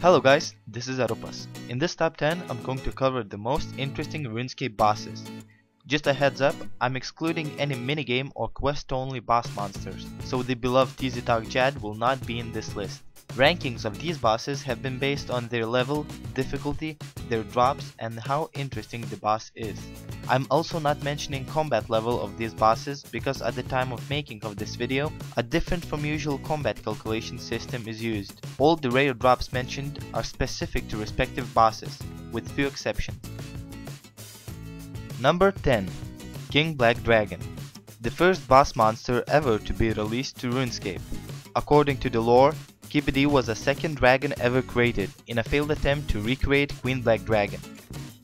Hello guys, this is Arupas. In this top 10, I'm going to cover the most interesting RuneScape bosses. Just a heads up, I'm excluding any minigame or quest-only boss monsters, so the Beloved TzTok-Jad will not be in this list. Rankings of these bosses have been based on their level, difficulty, their drops, and how interesting the boss is. I'm also not mentioning combat level of these bosses because at the time of making of this video, a different from usual combat calculation system is used. All the rare drops mentioned are specific to respective bosses, with few exceptions. Number 10. King Black Dragon. The first boss monster ever to be released to RuneScape. According to the lore, KBD was the second dragon ever created in a failed attempt to recreate Queen Black Dragon.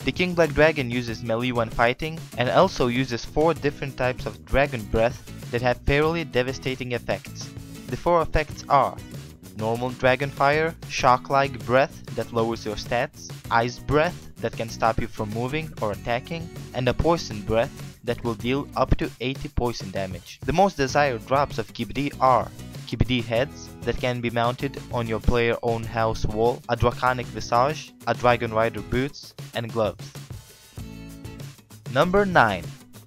The King Black Dragon uses melee when fighting and also uses 4 different types of dragon breath that have fairly devastating effects. The 4 effects are normal dragon fire, shock-like breath that lowers your stats, ice breath that can stop you from moving or attacking, and a poison breath that will deal up to 80 poison damage. The most desired drops of KBD are KBD heads that can be mounted on your player own house wall, a draconic visage, a dragon rider boots, and gloves. Number 9.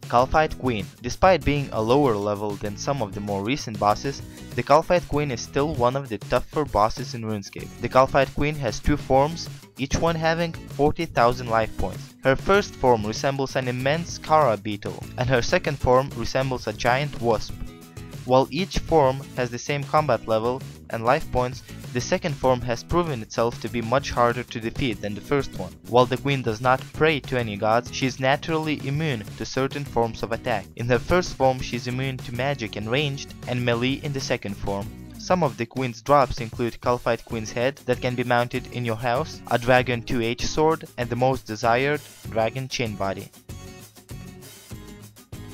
Kalphite Queen. Despite being a lower level than some of the more recent bosses, the Kalphite Queen is still one of the tougher bosses in RuneScape. The Kalphite Queen has 2 forms, each one having 40,000 life points. Her first form resembles an immense Kara beetle, and her second form resembles a giant wasp. While each form has the same combat level and life points, the second form has proven itself to be much harder to defeat than the first one. While the queen does not pray to any gods, she is naturally immune to certain forms of attack. In her first form, she is immune to magic and ranged, and melee in the second form. Some of the queen's drops include Kalphite Queen's head that can be mounted in your house, a dragon 2H sword, and the most desired, dragon chain body.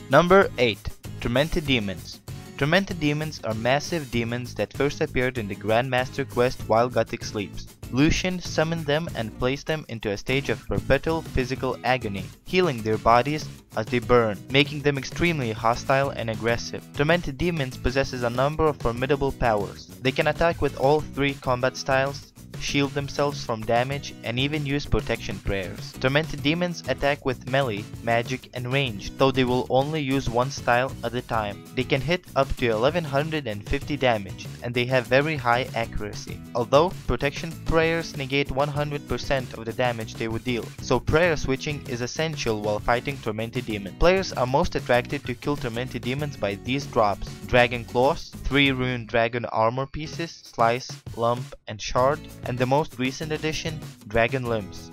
Number 8. Tormented Demons. Tormented Demons are massive demons that first appeared in the Grandmaster quest while Gothic sleeps. Lucian summoned them and placed them into a stage of perpetual physical agony, healing their bodies as they burn, making them extremely hostile and aggressive. Tormented Demons possesses a number of formidable powers. They can attack with all 3 combat styles, shield themselves from damage, and even use protection prayers. Tormented Demons attack with melee, magic, and ranged, though they will only use one style at a time. They can hit up to 1150 damage, and they have very high accuracy. Although protection prayers negate 100% of the damage they would deal, so prayer switching is essential while fighting Tormented Demons. Players are most attracted to kill Tormented Demons by these drops: Dragon Claws, 3 rune dragon armor pieces, Slice, Lump, and Shard, and the most recent addition, Dragon Limbs.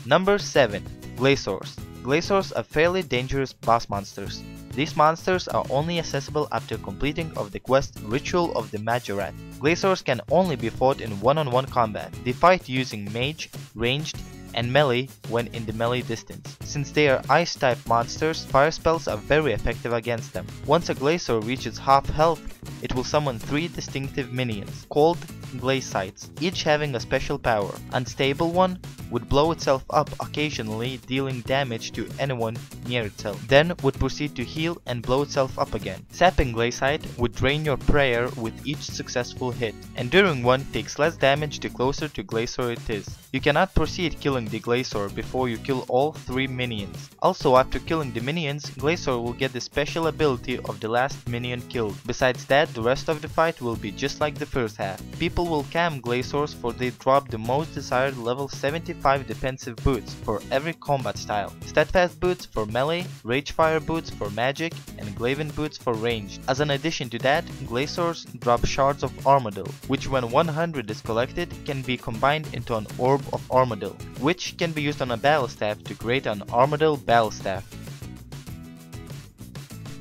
Number 7. Glacors. Glacors are fairly dangerous boss monsters. These monsters are only accessible after completing of the quest Ritual of the Majorat. Glacors can only be fought in one-on-one combat. They fight using mage, ranged, and melee when in the melee distance. Since they are ice-type monsters, fire spells are very effective against them. Once a Glacor reaches half health, it will summon 3 distinctive minions, called Glacites, each having a special power. Unstable one would blow itself up occasionally, dealing damage to anyone near itself, then would proceed to heal and blow itself up again. Sapping Glacite would drain your prayer with each successful hit, and during one takes less damage the closer to Glacor it is. You cannot proceed killing the Glacor before you kill all 3 minions. Also, after killing the minions, Glacor will get the special ability of the last minion killed. Besides that, the rest of the fight will be just like the first half. People will cam Glacors for they drop the most desired level 75 defensive boots for every combat style, Steadfast boots for melee, Ragefire boots for magic, and Glaven boots for ranged. As an addition to that, Glacors drop shards of Armadil, which when 100 is collected can be combined into an Orb of Armadil, which can be used on a battle staff to create an Armadil battle staff.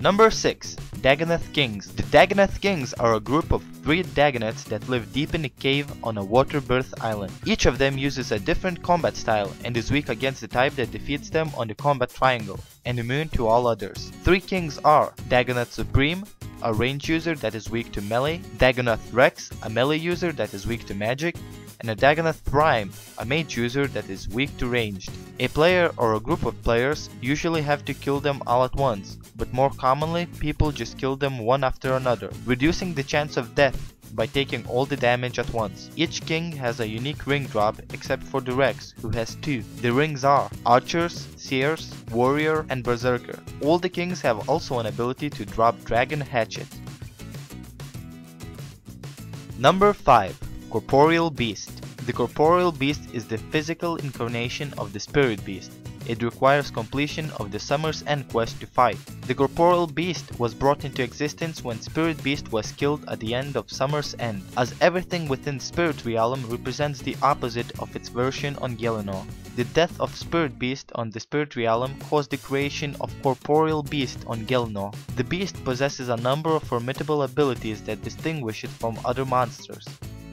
Number 6. Dagannoth Kings. The Dagannoth Kings are a group of 3 Dagannoths that live deep in a cave on a water birth island. Each of them uses a different combat style and is weak against the type that defeats them on the combat triangle, and immune to all others. 3 kings are Dagannoth Supreme, a range user that is weak to melee, Dagannoth Rex, a melee user that is weak to magic, and a Dagannoth Prime, a mage user that is weak to ranged. A player or a group of players usually have to kill them all at once, but more commonly people just kill them one after another, reducing the chance of death by taking all the damage at once. Each king has a unique ring drop except for the Rex, who has 2. The rings are Archers, Seers, Warrior, and Berserker. All the kings have also an ability to drop Dragon Hatchet. Number 5. Corporeal Beast. The Corporeal Beast is the physical incarnation of the Spirit Beast. It requires completion of the Summer's End quest to fight. The Corporeal Beast was brought into existence when Spirit Beast was killed at the end of Summer's End, as everything within Spirit Realm represents the opposite of its version on Dagannoth. The death of Spirit Beast on the Spirit Realm caused the creation of Corporeal Beast on Dagannoth. The beast possesses a number of formidable abilities that distinguish it from other monsters.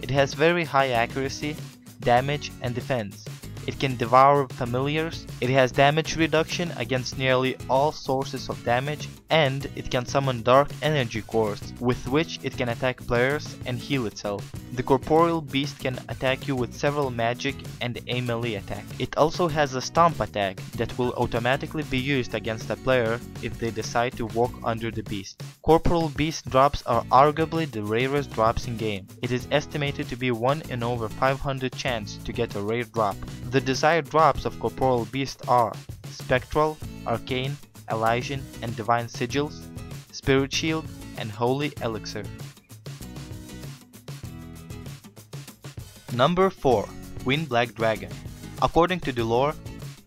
It has very high accuracy, damage, and defense. It can devour familiars, it has damage reduction against nearly all sources of damage, and it can summon dark energy cores, with which it can attack players and heal itself. The Corporeal Beast can attack you with several magic and a melee attack. It also has a stomp attack that will automatically be used against a player if they decide to walk under the beast. Corporeal Beast drops are arguably the rarest drops in game. It is estimated to be 1 in over 500 chance to get a rare drop. The desired drops of Corporeal Beast are Spectral, Arcane, Elysian, and Divine Sigils, Spirit Shield, and Holy Elixir. Number 4. Queen Black Dragon. According to the lore,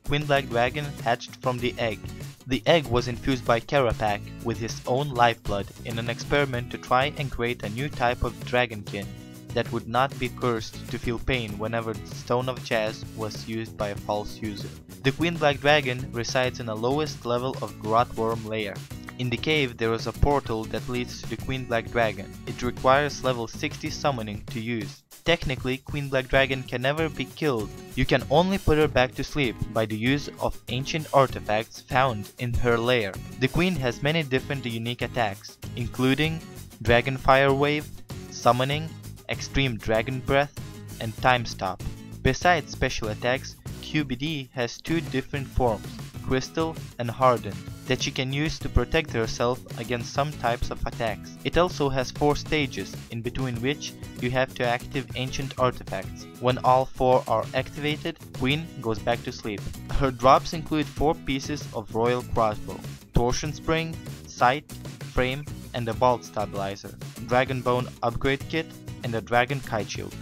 Queen Black Dragon hatched from the egg. The egg was infused by Karapak with his own lifeblood in an experiment to try and create a new type of dragonkin that would not be cursed to feel pain whenever the Stone of Jazz was used by a false user. The Queen Black Dragon resides in the lowest level of Grotworm layer. In the cave there is a portal that leads to the Queen Black Dragon. It requires level 60 summoning to use. Technically, Queen Black Dragon can never be killed. You can only put her back to sleep by the use of ancient artifacts found in her lair. The Queen has many different unique attacks, including Dragon Fire Wave, Summoning, Extreme Dragon Breath, and Time Stop. Besides special attacks, QBD has 2 different forms, Crystal and Hardened, that she can use to protect herself against some types of attacks. It also has 4 stages, in between which you have to activate ancient artifacts. When all 4 are activated, Queen goes back to sleep. Her drops include 4 pieces of Royal Crossbow, Torsion Spring, Sight, Frame, and a Vault Stabilizer, Dragon Bone Upgrade Kit, and a Dragon Kite Shield.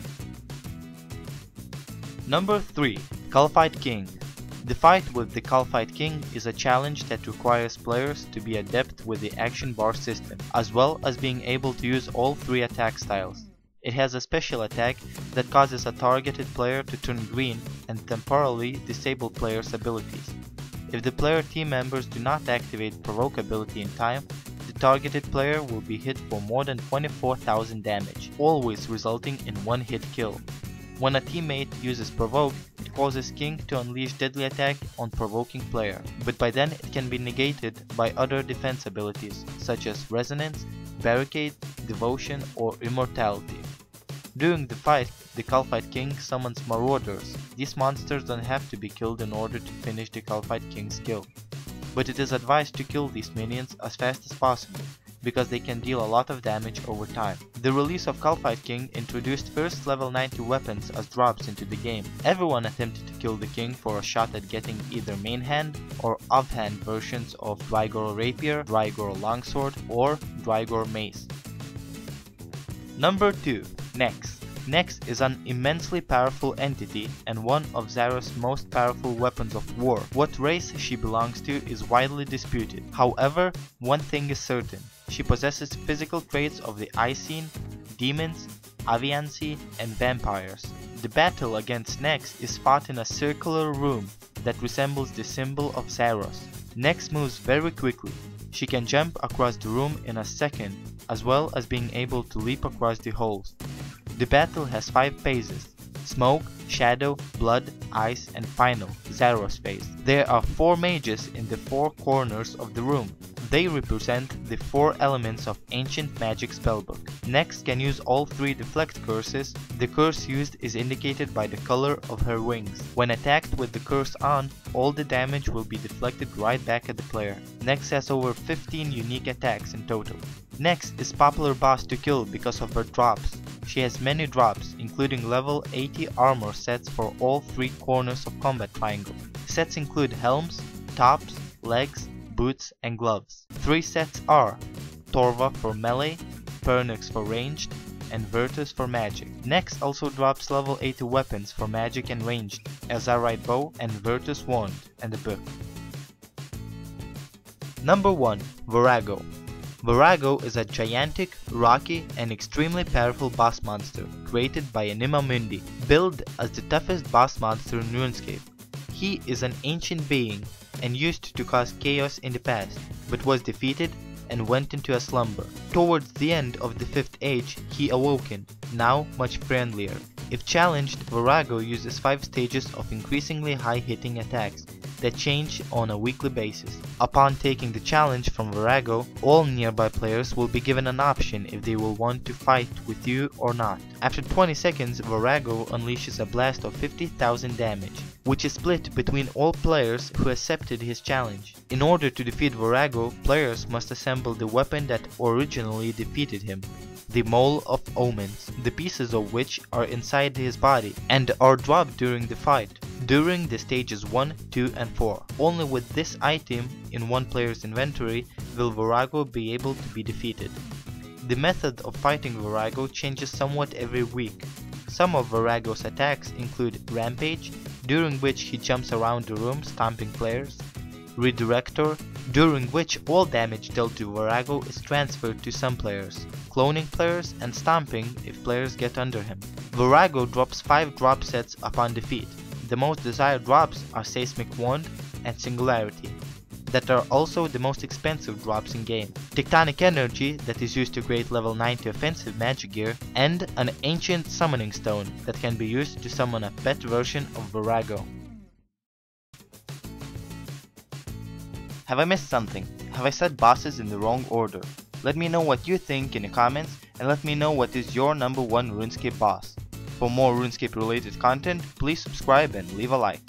Number 3. Kalphite King. The fight with the Kalphite King is a challenge that requires players to be adept with the action bar system, as well as being able to use all 3 attack styles. It has a special attack that causes a targeted player to turn green and temporarily disable players' abilities. If the player team members do not activate Provoke ability in time, the targeted player will be hit for more than 24,000 damage, always resulting in 1 hit kill. When a teammate uses Provoke, it causes King to unleash deadly attack on provoking player, but by then it can be negated by other defense abilities such as Resonance, Barricade, Devotion, or Immortality. During the fight, the Kalphite King summons Marauders. These monsters don't have to be killed in order to finish the Kalphite King's kill, but it is advised to kill these minions as fast as possible, because they can deal a lot of damage over time. The release of Kalphite King introduced first level 90 weapons as drops into the game. Everyone attempted to kill the king for a shot at getting either main hand or offhand versions of Drygor Rapier, Drygor Longsword, or Drygor Mace. Number 2. Nex. Nex is an immensely powerful entity and one of Xaro's most powerful weapons of war. What race she belongs to is widely disputed. However, one thing is certain. She possesses physical traits of the Icene, Demons, Aviancy, and Vampires. The battle against Nex is fought in a circular room that resembles the symbol of Xaros. Nex moves very quickly. She can jump across the room in a second, as well as being able to leap across the holes. The battle has 5 phases: Smoke, Shadow, Blood, Ice, and Final, Xaros phase. There are 4 mages in the 4 corners of the room. They represent the 4 elements of Ancient Magic Spellbook. Nex can use all 3 deflect curses. The curse used is indicated by the color of her wings. When attacked with the curse on, all the damage will be deflected right back at the player. Nex has over 15 unique attacks in total. Next is popular boss to kill because of her drops. She has many drops, including level 80 armor sets for all 3 corners of combat triangle. Sets include helms, tops, legs, boots, and gloves. 3 sets are Torva for melee, Pernix for ranged, and Virtus for magic. Next also drops level 80 weapons for magic and ranged, Azarite bow and Virtus wand, and a book. Number 1. Vorago. Vorago is a gigantic, rocky, and extremely powerful boss monster created by Anima Mundi, billed as the toughest boss monster in RuneScape. He is an ancient being and used to cause chaos in the past, but was defeated and went into a slumber. Towards the end of the 5th age, he awoken, now much friendlier. If challenged, Vorago uses 5 stages of increasingly high-hitting attacks that change on a weekly basis. Upon taking the challenge from Vorago, all nearby players will be given an option if they will want to fight with you or not. After 20 seconds, Vorago unleashes a blast of 50,000 damage, which is split between all players who accepted his challenge. In order to defeat Vorago, players must assemble the weapon that originally defeated him, the Mole of Omens, the pieces of which are inside his body and are dropped during the fight, during the stages 1, 2, and 4. Only with this item in one player's inventory will Vorago be able to be defeated. The method of fighting Vorago changes somewhat every week. Some of Vorago's attacks include Rampage, during which he jumps around the room stomping players, Redirector, during which all damage dealt to Vorago is transferred to some players, cloning players, and stomping if players get under him. Vorago drops 5 drop sets upon defeat. The most desired drops are Seismic Wand and Singularity, that are also the most expensive drops in game, Tectonic Energy that is used to create level 90 offensive magic gear, and an Ancient Summoning Stone that can be used to summon a pet version of Vorago. Have I missed something? Have I said bosses in the wrong order? Let me know what you think in the comments, and let me know what is your number 1 RuneScape boss. For more RuneScape related content, please subscribe and leave a like.